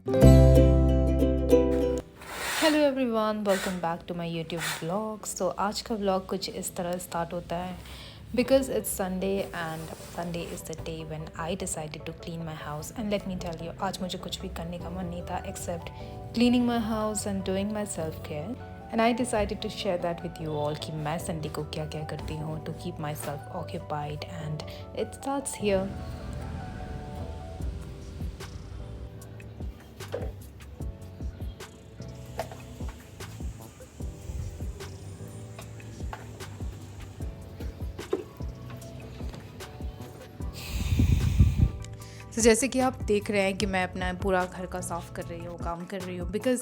Hello everyone, welcome back to my YouTube vlog. So आज का vlog कुछ इस तरह स्टार्ट होता है because it's Sunday and Sunday is the day when I decided to clean my house. And let me tell you, आज मुझे कुछ भी करने का मन नहीं था except cleaning my house and doing my self care. And I decided to share that with you all कि मैं संडे को क्या क्या करती हूँ to keep myself occupied and it starts here. तो जैसे कि आप देख रहे हैं कि मैं अपना पूरा घर का साफ़ कर रही हूँ, काम कर रही हूँ, because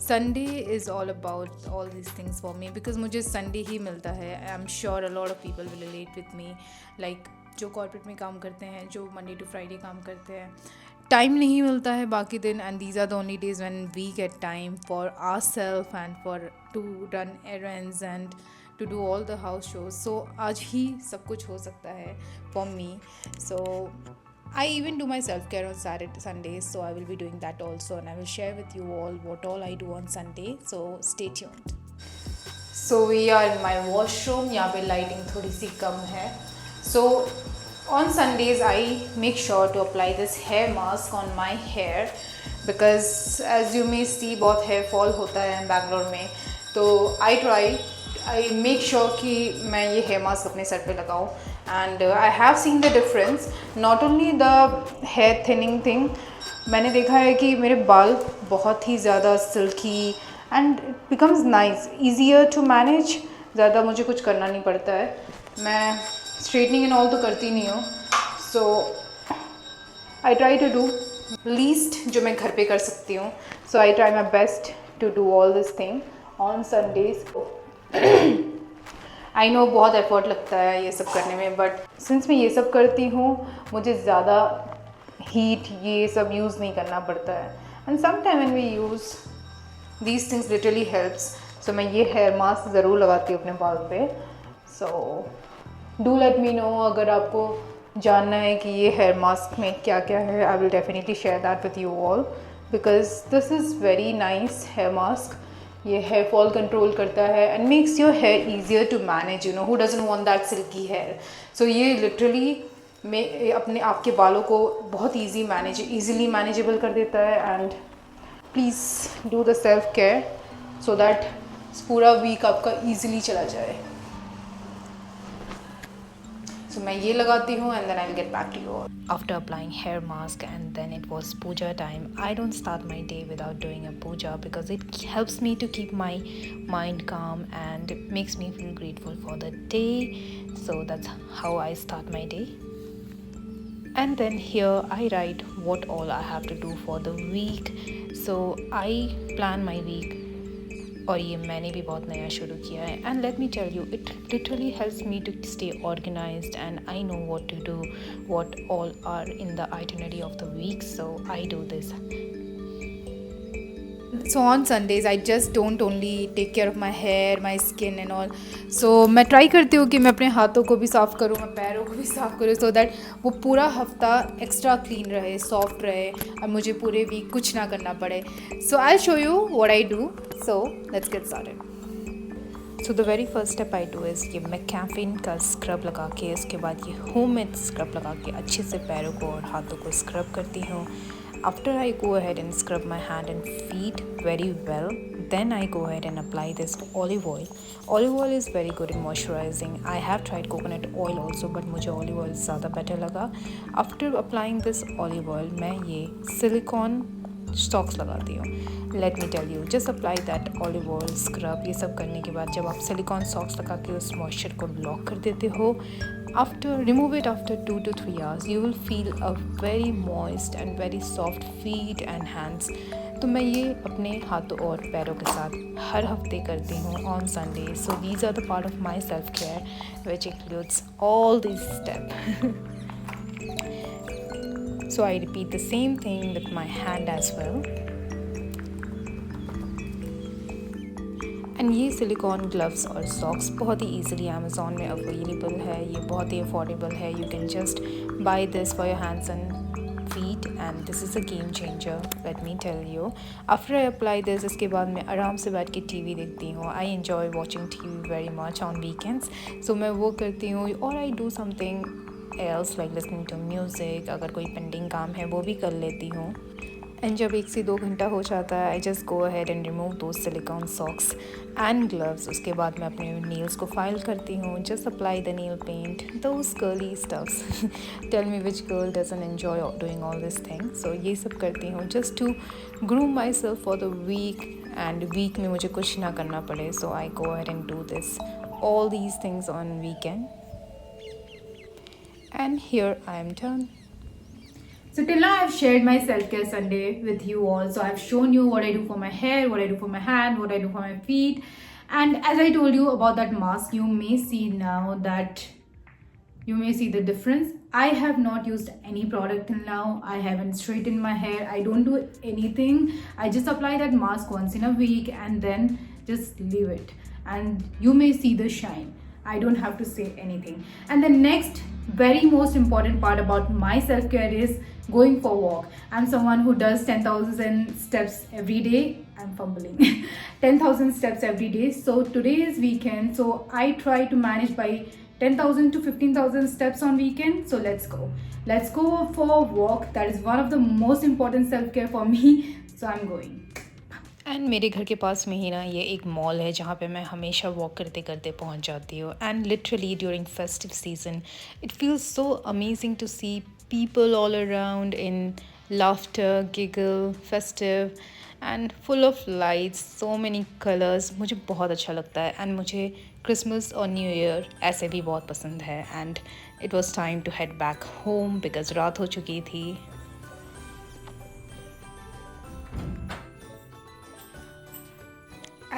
Sunday is all about all this things for me. Because मुझे संडे ही मिलता है। I am sure a lot of people will relate with me, like जो कॉर्पोरेट में काम करते हैं, जो मंडे टू फ्राइडे काम करते हैं, टाइम नहीं मिलता है बाकी दिन। And these are the only days when we get time for our self and for to run errands and to do all the house शोज। सो आज ही सब कुछ हो सकता है for me. So I even do my self-care on Sundays, so I will be doing that also, and I will share with you all what all I do on Sunday, so stay tuned. So we are in my washroom. यहाँ पे lighting थोड़ी सी कम है. So on Sundays I make sure to apply this hair mask on my hair because as you may see बहुत hair fall होता है बैंगलोर में, तो I make sure कि मैं ये hair mask अपने सर पे लगाऊँ. And I have seen the difference, not only the hair thinning thing, मैंने देखा है कि मेरे बाल बहुत ही ज़्यादा silkie and it becomes nice, easier to manage. ज़्यादा मुझे कुछ करना नहीं पड़ता है, मैं straightening and all तो करती नहीं हूँ. So I try to do least जो मैं घर पे कर सकती हूँ. So I try my best to do all this thing on Sundays. I know बहुत एफर्ट लगता है ये सब करने में, बट सिंस मैं ये सब करती हूँ मुझे ज़्यादा हीट ये सब यूज़ नहीं करना पड़ता है. And some time when we use these things literally helps. So मैं ये हेयर मास्क ज़रूर लगाती हूँ अपने बाल पे. So do let me know अगर आपको जानना है कि ये हेयर मास्क में क्या क्या है. I will definitely share that with you all because this is very nice hair mask. ये हेयर फॉल कंट्रोल करता है and makes your hair easier to manage. You know who doesn't want that silky hair. So ये literally में अपने आपके बालों को बहुत ईजिली मैनेजेबल कर देता है. And please do the self care so that पूरा वीक आपका ईजिली चला जाए. So मैं ये लगाती हूँ and then I'll get back to you all. After applying hair mask and then it was puja time. I don't start my day without doing a puja because it helps me to keep my mind calm and it makes me feel grateful for the day. So that's how I start my day. And then here I write what all I have to do for the week. So I plan my week. और ये मैंने भी बहुत नया शुरू किया है. And let me tell you, it literally helps me to stay organised and I know what to do, what all are in the itinerary of the week. So I do this. So on Sundays I just don't only take care of my hair, my skin and all. So मैं try करती हूँ कि मैं अपने हाथों को भी साफ़ करूँ, मैं पैरों को भी साफ़ करूँ, सो दैट वो पूरा हफ्ता एक्स्ट्रा क्लीन रहे, सॉफ्ट रहे और मुझे पूरे वीक कुछ ना करना पड़े. So I show you what I do. So let's get started. So the very first step I do is कि मैं कैफीन का स्क्रब लगा के, इसके बाद ये होममेड स्क्रब लगा के अच्छे से पैरों को और हाथों को स्क्रब करती हूँ. After I go ahead and scrub my hand and feet very well, then I go ahead and apply this olive oil. Olive oil is very good in moisturizing. I have tried coconut oil also, but मुझे olive oil ज़्यादा better लगा. After applying this olive oil, मैं ये silicone socks लगाती हूँ. Let me tell you, just apply that olive oil scrub. ये सब करने के बाद जब आप silicone socks लगा के उस moisture को block कर देते हो, remove it after 2 to 3 hours, you will feel a very moist and very soft feet and hands. तो मैं ये अपने हाथों और पैरों के साथ हर हफ्ते करती हूँ on Sunday. So these are the part of my self care which includes all these steps. So I repeat the same thing with my hand as well. And ये सिलिकॉन ग्लव्स और सॉक्स बहुत ही easily Amazon में available है. ये बहुत ही affordable है. You can just by this for your hands and feet and this is a game changer, let me tell you. After I apply this, इसके बाद मैं आराम से बैठ के टीवी देखती हूँ. I enjoy watching TV very much on weekends. So मैं वो करती हूँ or I do something else like listening to music. अगर कोई पेंडिंग काम है वो भी कर लेती हूँ. एंड जब 1 से 2 घंटा हो जाता है I just go ahead and remove those silicone socks and gloves. उसके बाद मैं अपने नेल्स को फाइल करती हूँ. Just apply the nail paint, those curly stuffs. Tell me which girl doesn't enjoy doing all this thing. So ये सब करती हूँ just to groom myself for the weekend week में मुझे कुछ ना करना पड़े. So I go ahead and do this all these things on weekend. And here I am done. So till now I've shared my self-care Sunday with you all. So I've shown you what I do for my hair, what I do for my hand, what I do for my feet. And as I told you about that mask, you may see now that you may see the difference. I have not used any product till now. I haven't straightened my hair. I don't do anything. I just apply that mask once in a week and then just leave it. And you may see the shine. I don't have to say anything. And the next very most important part about my self-care is going for walk. I'm someone who does 10,000 steps every day. I'm fumbling. 10,000 steps every day. So today is weekend. So I try to manage by 10,000 to 15,000 steps on weekend. So let's go. Let's go for a walk. That is one of the most important self-care for me. So I'm going. And मेरे घर के पास में ही ना ये एक mall है जहाँ पे मैं हमेशा वॉक करते करते पहुँच जाती हूँ. And literally during festive season it feels so amazing to see people all around in laughter, giggle, festive and full of lights, so many colours. मुझे बहुत अच्छा लगता है. एंड मुझे क्रिसमस और न्यू ईयर ऐसे भी बहुत पसंद है. And it was time to head back home because रात हो चुकी थी.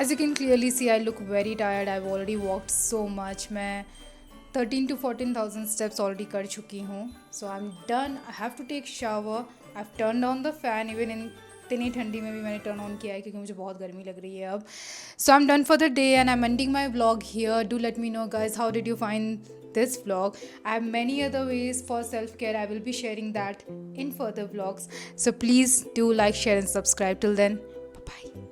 As you can clearly see, I look very tired. I've already walked so much. मैं 13 to 14,000 steps already कर चुकी हूँ. So I'm done. I have to take shower. I've turned on the fan. Even in इतनी ठंडी में भी मैंने turn on किया है क्योंकि मुझे बहुत गर्मी लग रही है अब. So I'm done for the day and I'm ending my vlog here. Do let me know guys, how did you find this vlog? I have many other ways for self-care. I will be sharing that in further vlogs. So please do like, share and subscribe. Till then, bye-bye.